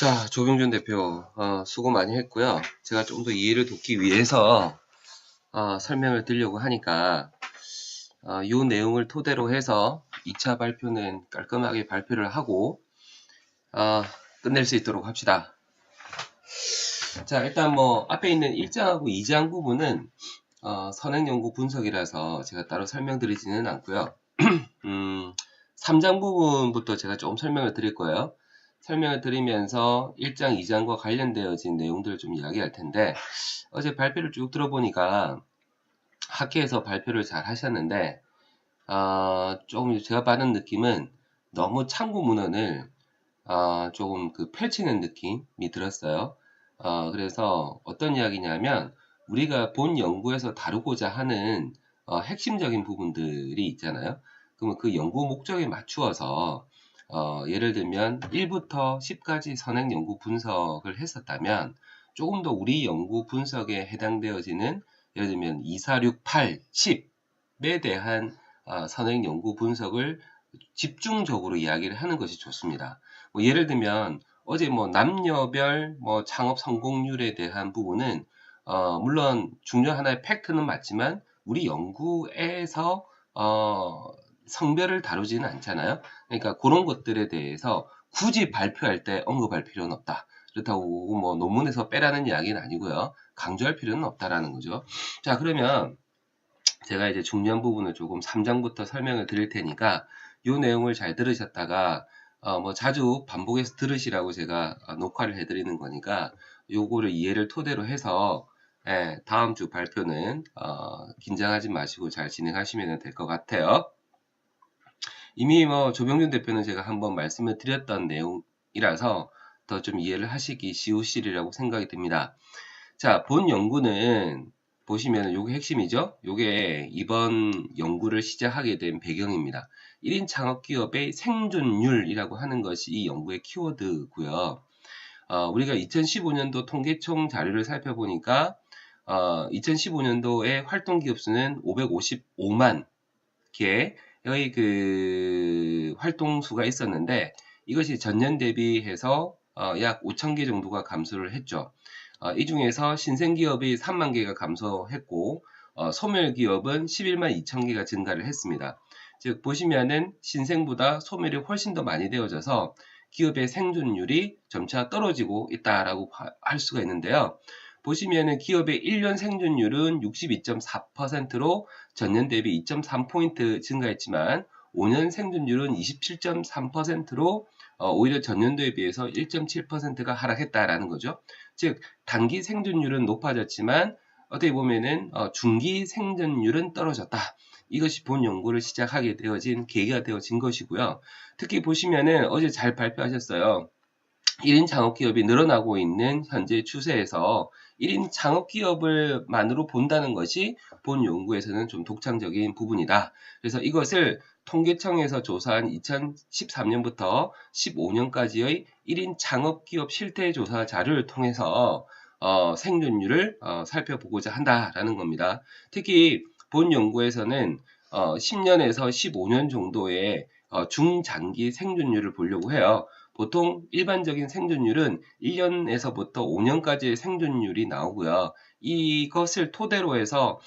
자, 조병준 대표, 수고 많이 했고요. 제가 좀 더 이해를 돕기 위해서 설명을 드리려고 하니까 이 내용을 토대로 해서 2차 발표는 깔끔하게 발표를 하고 끝낼 수 있도록 합시다. 자, 일단 뭐 앞에 있는 1장하고 2장 부분은 선행연구 분석이라서 제가 따로 설명드리지는 않고요. 3장 부분부터 제가 좀 설명을 드릴 거예요. 설명을 드리면서 1장, 2장과 관련되어진 내용들을 좀 이야기할 텐데, 어제 발표를 쭉 들어보니까 학회에서 발표를 잘 하셨는데, 조금 제가 받은 느낌은 너무 참고 문헌을 조금 펼치는 느낌이 들었어요. 그래서 어떤 이야기냐면, 우리가 본 연구에서 다루고자 하는 핵심적인 부분들이 있잖아요. 그러면 그 연구 목적에 맞추어서 예를 들면 1부터 10까지 선행 연구 분석을 했었다면 조금 더 우리 연구 분석에 해당되어지는 예를 들면 2, 4, 6, 8, 10에 대한 선행 연구 분석을 집중적으로 이야기를 하는 것이 좋습니다. 뭐 예를 들면 어제 뭐 남녀별 뭐 창업 성공률에 대한 부분은 물론 중요한 하나의 팩트는 맞지만 우리 연구에서 성별을 다루지는 않잖아요. 그러니까 그런 것들에 대해서 굳이 발표할 때 언급할 필요는 없다. 그렇다고 뭐 논문에서 빼라는 이야기는 아니고요. 강조할 필요는 없다라는 거죠. 자, 그러면 제가 이제 중요한 부분을 조금 3장부터 설명을 드릴 테니까 이 내용을 잘 들으셨다가 뭐 자주 반복해서 들으시라고 제가 녹화를 해드리는 거니까 요거를 이해를 토대로 해서 다음 주 발표는 긴장하지 마시고 잘 진행하시면 될 것 같아요. 이미 뭐 조병준 대표는 제가 한번 말씀을 드렸던 내용이라서 더 좀 이해를 하시기 쉬우시리라고 생각이 듭니다. 자, 본 연구는 보시면 요게 핵심이죠. 요게 이번 연구를 시작하게 된 배경입니다. 1인 창업기업의 생존율이라고 하는 것이 이 연구의 키워드고요. 우리가 2015년도 통계청 자료를 살펴보니까 2015년도에 활동기업 수는 555만 개의 활동 수가 있었는데 이것이 전년 대비해서 약 5천 개 정도가 감소를 했죠. 이 중에서 신생기업이 3만 개가 감소했고 소멸기업은 11만 2천 개가 증가를 했습니다. 즉 보시면은 신생보다 소멸이 훨씬 더 많이 되어져서 기업의 생존율이 점차 떨어지고 있다라고 할 수가 있는데요. 보시면은 기업의 1년 생존율은 62.4%로 전년 대비 2.3포인트 증가했지만 5년 생존율은 27.3%로 오히려 전년도에 비해서 1.7%가 하락했다라는 거죠. 즉 단기 생존율은 높아졌지만 어떻게 보면은 중기 생존율은 떨어졌다. 이것이 본 연구를 시작하게 되어진 계기가 되어진 것이고요. 특히 보시면은 어제 잘 발표하셨어요. 1인 창업기업이 늘어나고 있는 현재 추세에서 1인 창업기업을 만으로 본다는 것이 본 연구에서는 좀 독창적인 부분이다. 그래서 이것을 통계청에서 조사한 2013년부터 15년까지의 1인 창업기업 실태조사 자료를 통해서 생존율을 살펴보고자 한다라는 겁니다. 특히 본 연구에서는 10년에서 15년 정도의 중장기 생존율을 보려고 해요. 보통 일반적인 생존율은 1년에서부터 5년까지의 생존율이 나오고요. 이것을 토대로 해서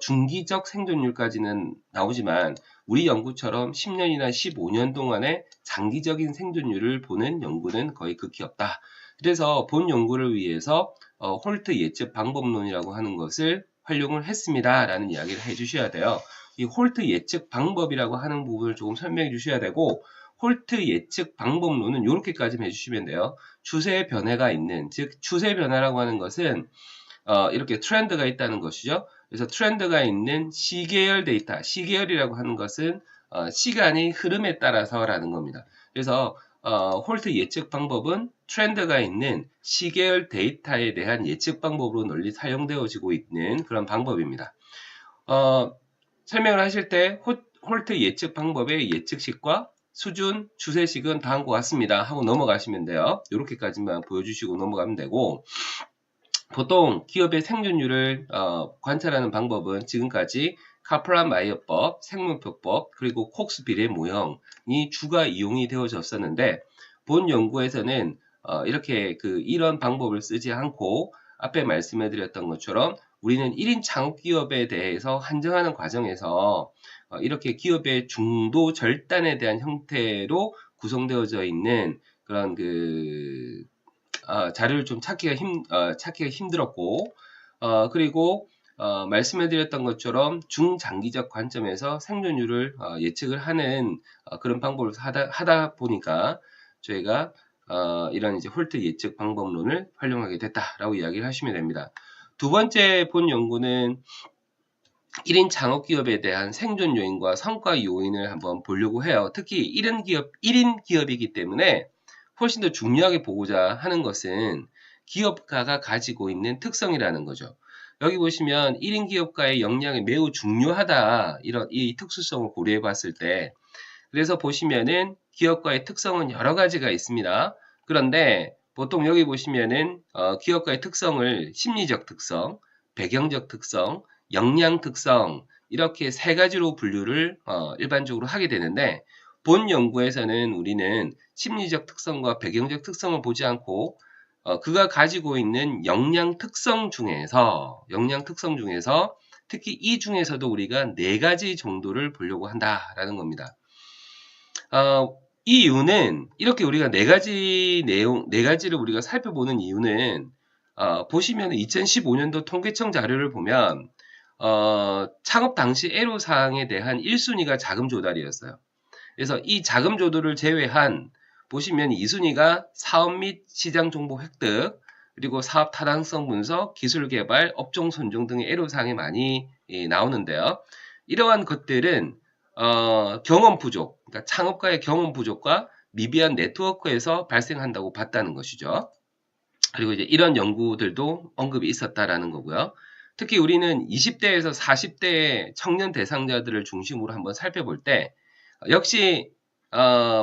중기적 생존율까지는 나오지만 우리 연구처럼 10년이나 15년 동안의 장기적인 생존율을 보는 연구는 거의 극히 없다. 그래서 본 연구를 위해서 홀트 예측 방법론이라고 하는 것을 활용을 했습니다. 라는 이야기를 해주셔야 돼요. 이 홀트 예측 방법이라고 하는 부분을 조금 설명해 주셔야 되고 홀트 예측 방법론은 이렇게까지 해주시면 돼요. 추세 변화가 있는, 즉 추세 변화라고 하는 것은 이렇게 트렌드가 있다는 것이죠. 그래서 트렌드가 있는 시계열 데이터, 시계열이라고 하는 것은 시간의 흐름에 따라서라는 겁니다. 그래서 홀트 예측 방법은 트렌드가 있는 시계열 데이터에 대한 예측 방법으로 널리 사용되어지고 있는 그런 방법입니다. 설명을 하실 때 홀트 예측 방법의 예측식과 수준, 추세식은 다음과 같습니다. 하고 넘어가시면 돼요. 이렇게까지만 보여주시고 넘어가면 되고 보통 기업의 생존율을 관찰하는 방법은 지금까지 카프란-마이어법, 생문표법, 그리고 콕스 비례 모형이 주가 이용이 되어졌었는데 본 연구에서는 이렇게 이런 방법을 쓰지 않고 앞에 말씀해드렸던 것처럼 우리는 1인 창업기업에 대해서 한정하는 과정에서 이렇게 기업의 중도 절단에 대한 형태로 구성되어져 있는 그런 자료를 좀 찾기가 힘들었고, 그리고 말씀해드렸던 것처럼 중장기적 관점에서 생존율을 예측을 하는 그런 방법을 하다 보니까 저희가 이런 이제 홀트 예측 방법론을 활용하게 됐다라고 이야기를 하시면 됩니다. 두 번째 본 연구는 1인 창업기업에 대한 생존 요인과 성과 요인을 한번 보려고 해요. 특히 1인 기업이기 때문에 훨씬 더 중요하게 보고자 하는 것은 기업가가 가지고 있는 특성이라는 거죠. 여기 보시면 1인 기업가의 역량이 매우 중요하다. 이 특수성을 고려해 봤을 때, 그래서 보시면은 기업가의 특성은 여러 가지가 있습니다. 그런데 보통 여기 보시면은 기업가의 특성을 심리적 특성, 배경적 특성, 역량 특성 이렇게 세 가지로 분류를 일반적으로 하게 되는데, 본 연구에서는 우리는 심리적 특성과 배경적 특성을 보지 않고 그가 가지고 있는 역량 특성 중에서 특히 이 중에서도 우리가 네 가지 정도를 보려고 한다라는 겁니다. 이 이유는 이렇게 우리가 네 가지를 우리가 살펴보는 이유는 보시면 2015년도 통계청 자료를 보면 창업 당시 애로사항에 대한 1순위가 자금 조달이었어요. 그래서 이 자금 조달을 제외한 보시면 2순위가 사업 및 시장 정보 획득, 그리고 사업 타당성 분석, 기술 개발, 업종 선정 등의 애로사항이 많이 나오는데요. 이러한 것들은 경험 부족, 그러니까 창업가의 경험 부족과 미비한 네트워크에서 발생한다고 봤다는 것이죠. 그리고 이제 이런 연구들도 언급이 있었다라는 거고요. 특히 우리는 20대에서 40대 청년 대상자들을 중심으로 한번 살펴볼 때 역시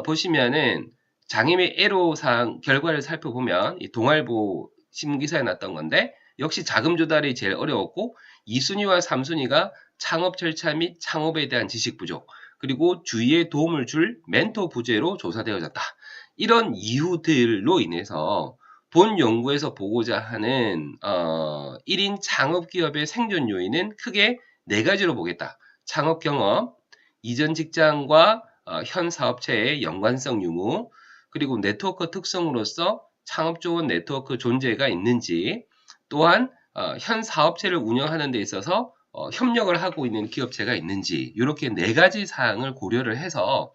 보시면은 장애 및 애로사항 결과를 살펴보면 이 동아일보 신문기사에 났던 건데 역시 자금 조달이 제일 어려웠고 2순위와 3순위가 창업 절차 및 창업에 대한 지식 부족, 그리고 주위에 도움을 줄 멘토 부재로 조사되어졌다. 이런 이유들로 인해서 본 연구에서 보고자 하는 1인 창업기업의 생존 요인은 크게 네 가지로 보겠다. 창업 경험, 이전 직장과 현 사업체의 연관성 유무, 그리고 네트워크 특성으로서 창업 좋은 네트워크 존재가 있는지, 또한 현 사업체를 운영하는 데 있어서 협력을 하고 있는 기업체가 있는지, 이렇게 네 가지 사항을 고려를 해서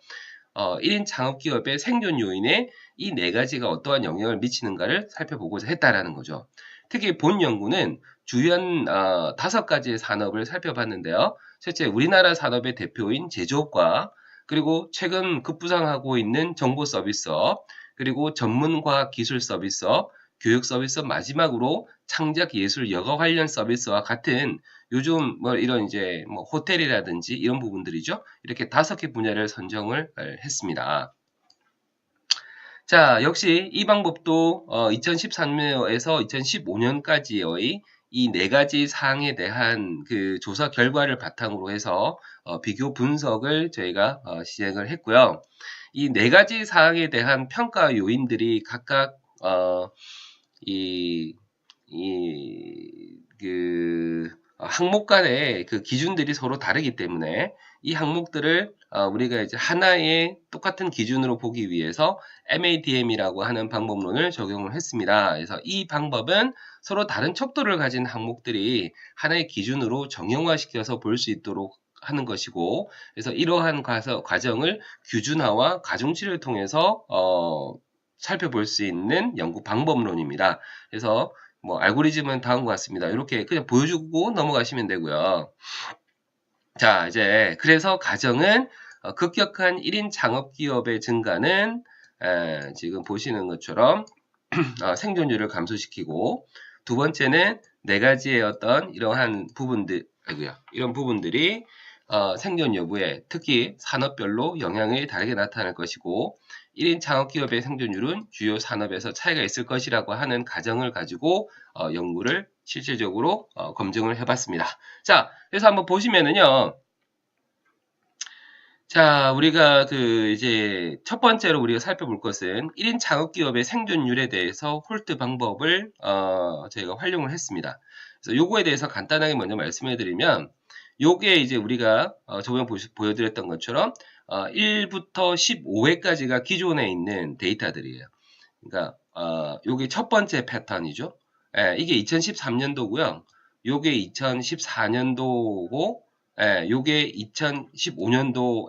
1인 창업기업의 생존 요인에 이 네 가지가 어떠한 영향을 미치는가를 살펴보고자 했다라는 거죠. 특히 본 연구는 주연 5가지의 산업을 살펴봤는데요. 첫째, 우리나라 산업의 대표인 제조업과, 그리고 최근 급부상하고 있는 정보 서비스업, 그리고 전문과학 기술 서비스업, 교육 서비스업, 마지막으로 창작 예술 여가 관련 서비스와 같은 요즘 이런 이제 호텔이라든지 이런 부분들이죠. 이렇게 5개 분야를 선정을 했습니다. 자, 역시 이 방법도 2013년에서 2015년까지의 이 네 가지 사항에 대한 조사 결과를 바탕으로 해서 비교 분석을 저희가 시행을 했고요. 이 네 가지 사항에 대한 평가 요인들이 각각 항목 간의 기준들이 서로 다르기 때문에 이 항목들을 우리가 이제 하나의 똑같은 기준으로 보기 위해서 MADM이라고 하는 방법론을 적용을 했습니다. 그래서 이 방법은 서로 다른 척도를 가진 항목들이 하나의 기준으로 정형화시켜서 볼 수 있도록 하는 것이고, 그래서 이러한 과정을 규준화와 가중치를 통해서 살펴볼 수 있는 연구 방법론입니다. 그래서 알고리즘은 다음과 같습니다. 이렇게 그냥 보여주고 넘어가시면 되고요. 자, 이제 그래서 가정은 급격한 1인 창업기업의 증가는 지금 보시는 것처럼 생존율을 감소시키고, 두 번째는 네 가지의 어떤 이러한 이런 부분들이 생존 여부에 특히 산업별로 영향이 다르게 나타날 것이고, 1인 창업기업의 생존율은 주요 산업에서 차이가 있을 것이라고 하는 가정을 가지고 연구를 실질적으로 검증을 해봤습니다. 자, 그래서 한번 보시면은요, 자, 우리가 이제 첫 번째로 우리가 살펴볼 것은 1인 창업기업의 생존율에 대해서 홀트 방법을, 저희가 활용을 했습니다. 그래서 요거에 대해서 간단하게 먼저 말씀해 드리면, 요게 이제 우리가, 저번에 보여드렸던 것처럼, 1부터 15회까지가 기존에 있는 데이터들이에요. 그러니까, 요게 첫 번째 패턴이죠. 예, 이게 2013년도고요. 요게 2014년도고, 예, 요게 2015년도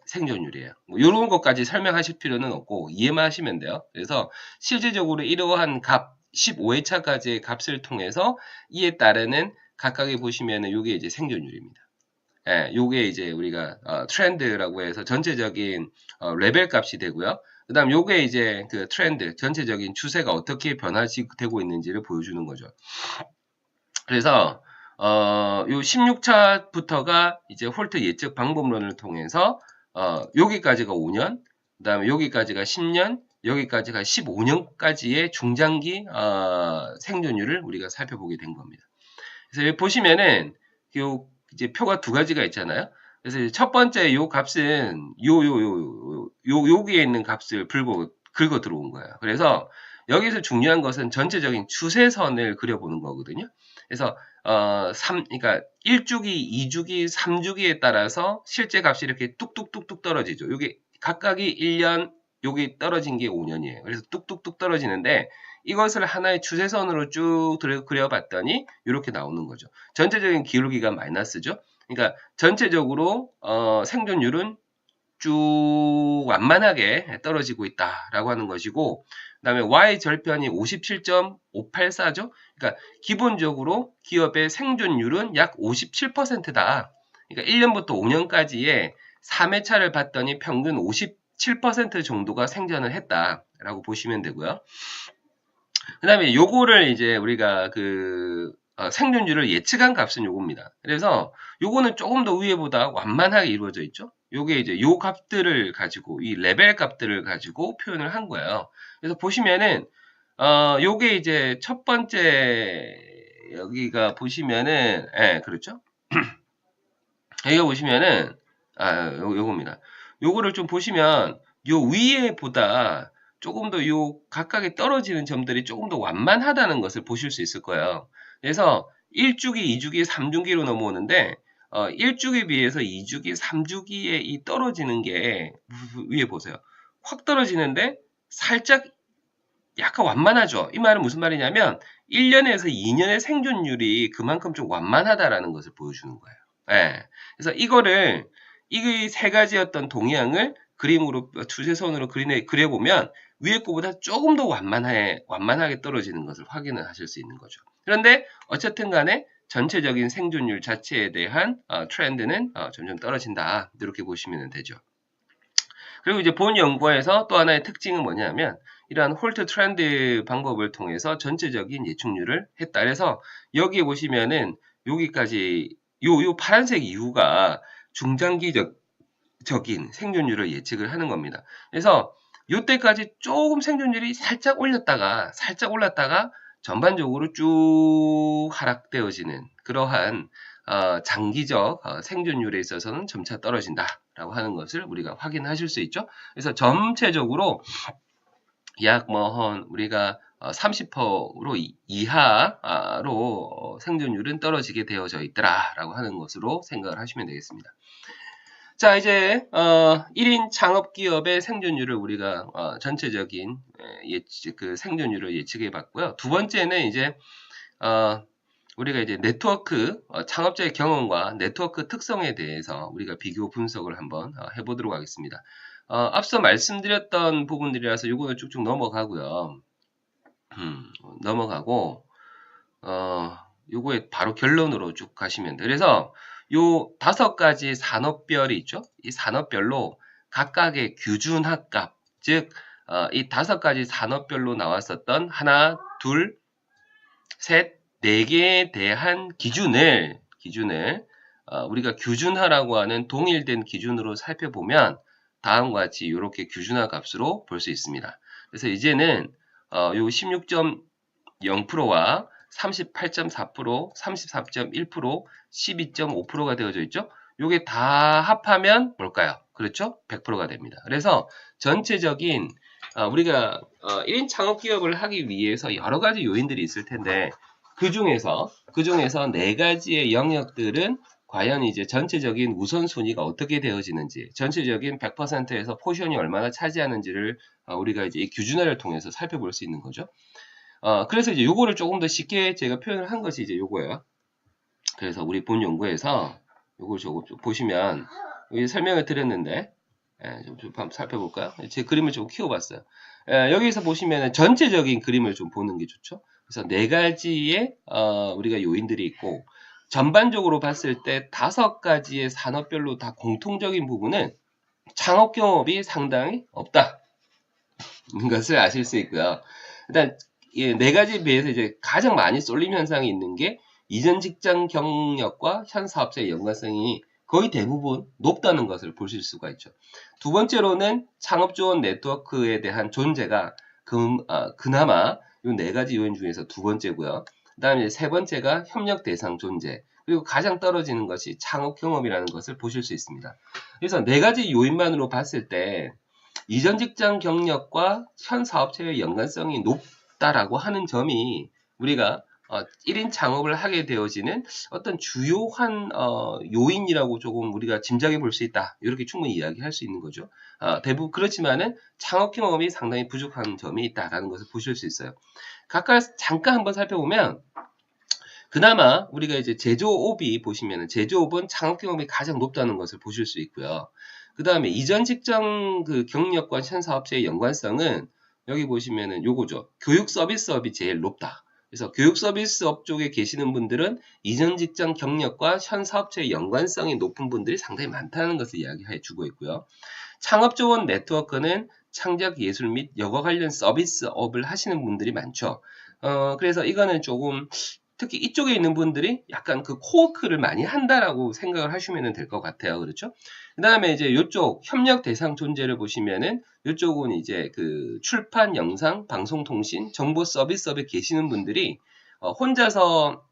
생존율이에요. 뭐 요런 것까지 설명하실 필요는 없고 이해만 하시면 돼요. 그래서 실질적으로 이러한 값 15회차까지의 값을 통해서 이에 따르는 각각에 보시면은 요게 이제 생존율입니다. 예, 요게 이제 우리가 트렌드라고 해서 전체적인 레벨 값이 되고요. 그다음 요게 이제 그 트렌드 전체적인 추세가 어떻게 변화되고 있는지를 보여주는 거죠. 그래서 요 16차부터가 이제 홀트 예측 방법론을 통해서 여기까지가 5년, 그다음에 여기까지가 10년, 여기까지가 15년까지의 중장기 생존율을 우리가 살펴보게 된 겁니다. 그래서 여기 보시면은 요 이제 표가 두 가지가 있잖아요. 그래서 첫 번째 요 값은 여기에 있는 값을 긁어 들어온 거예요. 그래서 여기서 중요한 것은 전체적인 추세선을 그려보는 거거든요. 그래서 그러니까 1주기, 2주기, 3주기에 따라서 실제 값이 이렇게 뚝뚝뚝뚝 떨어지죠. 요게 각각이 1년, 여기 떨어진 게 5년이에요. 그래서 뚝뚝뚝 떨어지는데 이것을 하나의 추세선으로 쭉 그려봤더니 이렇게 나오는 거죠. 전체적인 기울기가 마이너스죠. 그러니까 전체적으로 생존율은 쭉 완만하게 떨어지고 있다라고 하는 것이고, 그다음에 Y 절편이 57.584죠. 그러니까 기본적으로 기업의 생존율은 약 57%다. 그러니까 1년부터 5년까지의 3회차를 봤더니 평균 57% 정도가 생존을 했다라고 보시면 되고요. 그다음에 요거를 이제 우리가 생존율을 예측한 값은 요겁니다. 그래서 요거는 조금 더 위에보다 완만하게 이루어져 있죠. 요게 이제 요 값들을 가지고 이 레벨 값들을 가지고 표현을 한 거예요. 그래서 보시면은 요게 이제 첫 번째 여기가 보시면은 그렇죠? 여기가 보시면은 요겁니다. 요거를 좀 보시면 요 위에보다 조금 더 요 각각에 떨어지는 점들이 조금 더 완만하다는 것을 보실 수 있을 거예요. 그래서 1주기, 2주기, 3주기로 넘어오는데 1주기에 비해서 2주기, 3주기에 이 떨어지는 게 위에 보세요. 확 떨어지는데 살짝 약간 완만하죠. 이 말은 무슨 말이냐면 1년에서 2년의 생존율이 그만큼 좀 완만하다라는 것을 보여주는 거예요. 예. 그래서 이거를 이 세 가지 어떤 동향을 그림으로 추세선으로 그려보면 위에 거보다 조금 더 완만하게 떨어지는 것을 확인을 하실 수 있는 거죠. 그런데 어쨌든 간에 전체적인 생존율 자체에 대한 트렌드는 점점 떨어진다. 이렇게 보시면 되죠. 그리고 이제 본 연구에서 또 하나의 특징은 뭐냐면 이러한 홀트 트렌드 방법을 통해서 전체적인 예측률을 했다. 그래서 여기에 보시면은 여기까지 요 파란색 이유가 중장기적인 생존율을 예측을 하는 겁니다. 그래서 요때까지 조금 생존율이 살짝 올랐다가 전반적으로 쭉 하락되어지는 그러한 장기적 생존율에 있어서는 점차 떨어진다라고 하는 것을 우리가 확인하실 수 있죠. 그래서 전체적으로 약 우리가 30% 이하로 생존율은 떨어지게 되어져 있더라라고 하는 것으로 생각을 하시면 되겠습니다. 자, 이제 1인 창업기업의 생존율을 우리가 전체적인 생존율을 예측해 봤고요. 두 번째는 이제 우리가 이제 네트워크 창업자의 경험과 네트워크 특성에 대해서 우리가 비교 분석을 한번 해보도록 하겠습니다. 앞서 말씀드렸던 부분들이라서 요거는 쭉쭉 넘어가고요. 요거에 바로 결론으로 쭉 가시면 돼요. 그래서 요 5가지 산업별이 있죠. 이 산업별로 각각의 규준합값, 즉 이 5가지 산업별로 나왔었던 하나, 둘, 셋, 4개에 대한 기준을 우리가 규준화라고 하는 동일된 기준으로 살펴보면 다음과 같이 이렇게 규준화 값으로 볼 수 있습니다. 그래서 이제는 요 16.0%와 38.4%, 34.1%, 12.5%가 되어져 있죠. 요게 다 합하면 뭘까요? 그렇죠? 100%가 됩니다. 그래서 전체적인 우리가 1인 창업 기업을 하기 위해서 여러 가지 요인들이 있을 텐데 그 중에서 네 가지의 영역들은 과연 이제 전체적인 우선순위가 어떻게 되어지는지, 전체적인 100%에서 포션이 얼마나 차지하는지를 우리가 이제 이 규준화를 통해서 살펴볼 수 있는 거죠. 그래서 이제 요거를 조금 더 쉽게 제가 표현을 한 것이 이제 요거예요. 그래서 우리 본 연구에서 요걸 좀 보시면 여기 설명을 드렸는데 좀 한번 살펴볼까요? 제 그림을 좀 키워봤어요. 여기서 보시면 전체적인 그림을 좀 보는 게 좋죠. 그래서 네 가지의 우리가 요인들이 있고 전반적으로 봤을 때 5가지의 산업별로 다 공통적인 부분은 창업 경험이 상당히 없다. 는 것을 아실 수 있고요. 일단 네 가지에 비해서 이제 가장 많이 쏠림 현상이 있는 게 이전 직장 경력과 현 사업자의 연관성이 거의 대부분 높다는 것을 보실 수가 있죠. 두 번째로는 창업 지원 네트워크에 대한 존재가 그나마 이 네 가지 요인 중에서 두 번째고요. 그 다음에 세 번째가 협력 대상 존재. 그리고 가장 떨어지는 것이 창업 경험이라는 것을 보실 수 있습니다. 그래서 네 가지 요인만으로 봤을 때 이전 직장 경력과 현 사업체의 연관성이 높다라고 하는 점이 우리가 1인 창업을 하게 되어지는 어떤 주요한 요인이라고 조금 우리가 짐작해 볼 수 있다. 이렇게 충분히 이야기할 수 있는 거죠. 대부분 그렇지만은 창업 경험이 상당히 부족한 점이 있다라는 것을 보실 수 있어요. 각각 잠깐 한번 살펴보면 그나마 우리가 이제 제조업이 보시면은 제조업은 창업 경험이 가장 높다는 것을 보실 수 있고요. 그 다음에 이전 직장 그 경력과 현 사업체의 연관성은 여기 보시면은 요거죠. 교육 서비스업이 제일 높다. 그래서 교육 서비스업 쪽에 계시는 분들은 이전 직장 경력과 현 사업체의 연관성이 높은 분들이 상당히 많다는 것을 이야기해 주고 있고요. 창업 지원 네트워크는 창작 예술 및 여가 관련 서비스업을 하시는 분들이 많죠. 그래서 이거는 조금 특히 이쪽에 있는 분들이 약간 그 코워크를 많이 한다라고 생각을 하시면 될 것 같아요. 그렇죠? 그 다음에 이제 이쪽 협력 대상 존재를 보시면은 이쪽은 이제 그 출판, 영상, 방송, 통신, 정보 서비스업에 계시는 분들이 혼자서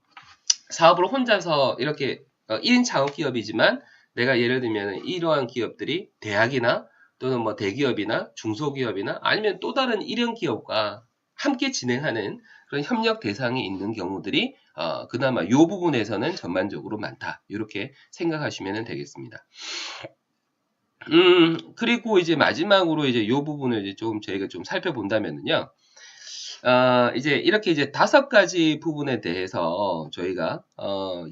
사업을 혼자서 이렇게 1인 창업 기업이지만 내가 예를 들면 이러한 기업들이 대학이나 또는 뭐 대기업이나 중소기업이나 아니면 또 다른 1인 기업과 함께 진행하는 그런 협력 대상이 있는 경우들이 그나마 이 부분에서는 전반적으로 많다. 이렇게 생각하시면 되겠습니다. 그리고 이제 마지막으로 이제 이 부분을 이제 좀 저희가 좀 살펴본다면요. 이제 이렇게 이제 5가지 부분에 대해서 저희가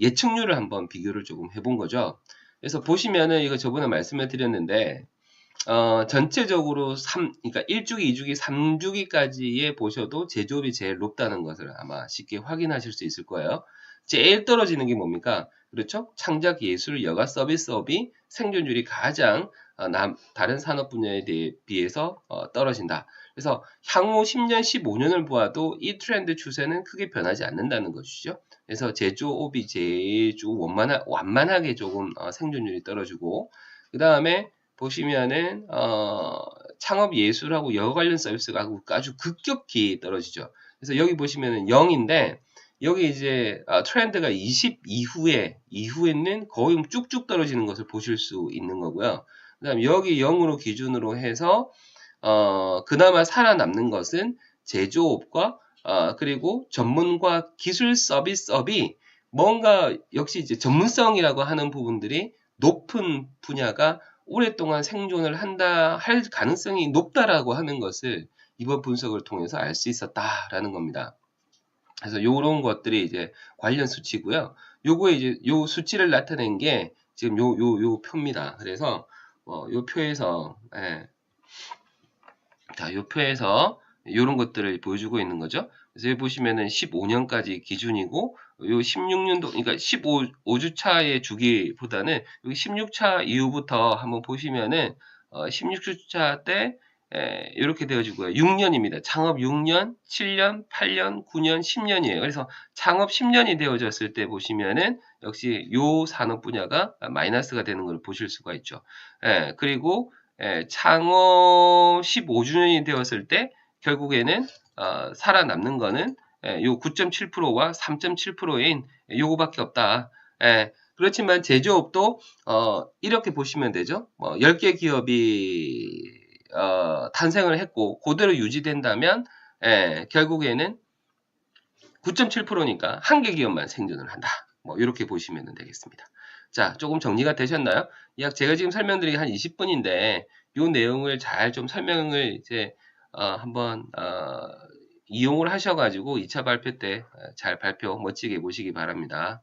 예측률을 한번 비교를 조금 해본 거죠. 그래서 보시면은 이거 저번에 말씀을 드렸는데 전체적으로 그러니까 1주기, 2주기, 3주기까지에 보셔도 제조업이 제일 높다는 것을 아마 쉽게 확인하실 수 있을 거예요. 제일 떨어지는 게 뭡니까? 그렇죠? 창작 예술, 여가 서비스업이 생존율이 가장 다른 산업 분야에 비해서 떨어진다. 그래서 향후 10년, 15년을 보아도 이 트렌드 추세는 크게 변하지 않는다는 것이죠. 그래서 제조업이 제일 좀 완만하게 조금 생존율이 떨어지고 그 다음에 보시면은 창업 예술하고 여가 관련 서비스가 아주 급격히 떨어지죠. 그래서 여기 보시면은 0인데 여기 이제 트렌드가 20 이후에는 거의 쭉쭉 떨어지는 것을 보실 수 있는 거고요. 그다음 여기 0으로 기준으로 해서 그나마 살아남는 것은 제조업과 그리고 전문과 기술 서비스업이 뭔가 역시 이제 전문성이라고 하는 부분들이 높은 분야가 오랫동안 생존을 할 가능성이 높다라고 하는 것을 이번 분석을 통해서 알 수 있었다라는 겁니다. 그래서 이런 것들이 이제 관련 수치고요. 요거에 이제 요 수치를 나타낸 게 지금 요 표입니다. 그래서 요 표에서 자, 요 표에서 이런 것들을 보여주고 있는 거죠. 그래서 여기 보시면은 15년까지 기준이고, 요 16년도, 그러니까 15주차의 주기보다는 여기 16차 이후부터 한번 보시면은 16주차 때 이렇게 되어지고요. 6년입니다. 창업 6년, 7년, 8년, 9년, 10년이에요. 그래서 창업 10년이 되어졌을 때 보시면은 역시 요 산업 분야가 마이너스가 되는 걸 보실 수가 있죠. 그리고 창업 15주년이 되었을 때 결국에는 살아남는 거는 요 9.7%와 3.7%인 요거밖에 없다. 그렇지만 제조업도 이렇게 보시면 되죠. 10개 기업이 탄생을 했고 그대로 유지된다면 결국에는 9.7%니까 한 개 기업만 생존을 한다. 이렇게 보시면 되겠습니다. 자, 조금 정리가 되셨나요? 약 제가 지금 설명드린 게 한 20분인데 이 내용을 잘 좀 설명을 이제 한번 이용을 하셔가지고 2차 발표 때 잘 발표 멋지게 보시기 바랍니다.